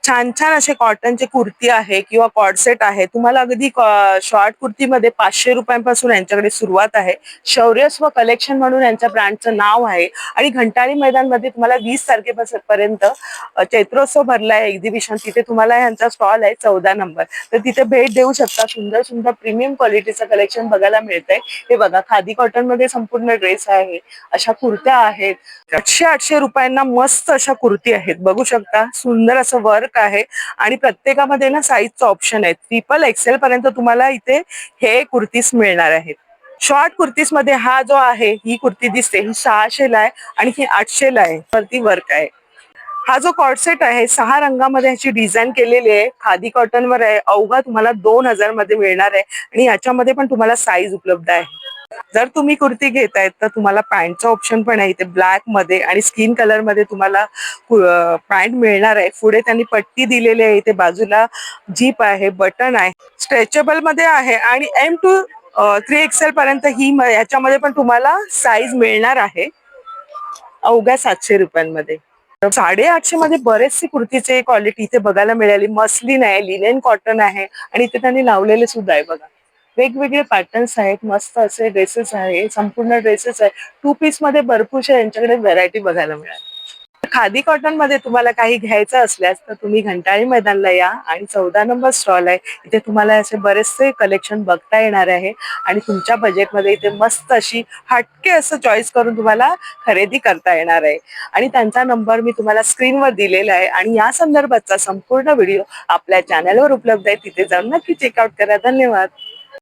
छान छान असे कॉटनचे कुर्ती आहे किंवा कॉर्ड सेट आहे. तुम्हाला अगदी शॉर्ट कुर्तीमध्ये 500 रुपयांपासून यांच्याकडे सुरुवात आहे. शौर्यस्व कलेक्शन म्हणून यांच्या ब्रँडचं नाव आहे आणि घंटाळी मैदानमध्ये तुम्हाला 20 तारखेपर्यंत चैत्रोत्सव भरलाय एक्झिबिशन. तिथे तुम्हाला यांचा स्टॉल आहे 14 नंबर. तर तिथे भेट देऊ शकता. सुंदर सुंदर प्रीमियम क्वालिटीचं कलेक्शन बघायला मिळतंय. हे बघा, खादी कॉटन मध्ये संपूर्ण ड्रेस आहे. अशा कुर्त्या आहेत. 800 रुपयांना मस्त अशा कुर्ती आहेत, बघू शकता. सुंदर असं वर्क आहे आणि प्रत्येकामध्ये ना साईजचं ऑप्शन आहे. XXL पर्यंत तुम्हाला इथे हे कुर्तीस मिळणार आहेत. शॉर्ट कुर्तीस मध्ये हा जो आहे, ही कुर्ती दिसते, ही 600 ला आहे आणि ही 800 ला आहे. वरती वर्क आहे. हा जो कॉर्डसेट आहे 6 रंगामध्ये ह्याची डिझाईन केलेली आहे. खादी कॉटन वर आहे. अवघा तुम्हाला 2000 मध्ये मिळणार आहे आणि याच्यामध्ये पण तुम्हाला साईज उपलब्ध आहे. जर तुम्ही कुर्ती घेतायत तर तुम्हाला पॅन्टचं ऑप्शन पण आहे इथे. ब्लॅक मध्ये आणि स्किन कलर मध्ये तुम्हाला पॅन्ट मिळणार आहे. पुढे त्यांनी पट्टी दिलेली आहे. इथे बाजूला जीप आहे, बटन आहे, स्ट्रेचेबल मध्ये आहे आणि M to 3XL पर्यंत ही याच्यामध्ये पण तुम्हाला साईज मिळणार आहे अवघ्या 700 रुपयांमध्ये. 850 मध्ये बरेचसे कुर्तीचे क्वालिटी इथे बघायला मिळाली. मस्लिन आहे, लिनेन कॉटन आहे आणि इथे त्यांनी लावलेले सुद्धा आहे बघा. वेगवेगळे पॅटर्न्स आहेत, मस्त असे ड्रेसेस आहे, संपूर्ण ड्रेसेस आहे. 2 पीस मध्ये भरपूरशा यांच्याकडे व्हरायटी बघायला मिळाली. खादी कॉटन मध्ये तुम्हाला काही घ्यायचं असल्यास तर तुम्ही घंटाळी मैदानला या आणि 14 नंबर स्टॉल आहे. इथे तुम्हाला असे बरेचसे कलेक्शन बघता येणार आहे आणि तुमच्या बजेटमध्ये इथे मस्त अशी हटके असं चॉईस करून तुम्हाला खरेदी करता येणार आहे. आणि त्यांचा नंबर मी तुम्हाला स्क्रीनवर दिलेला आहे आणि या संदर्भातचा संपूर्ण व्हिडिओ आपल्या चॅनलवर उपलब्ध आहे. तिथे जाऊन नक्की चेकआउट करा. धन्यवाद.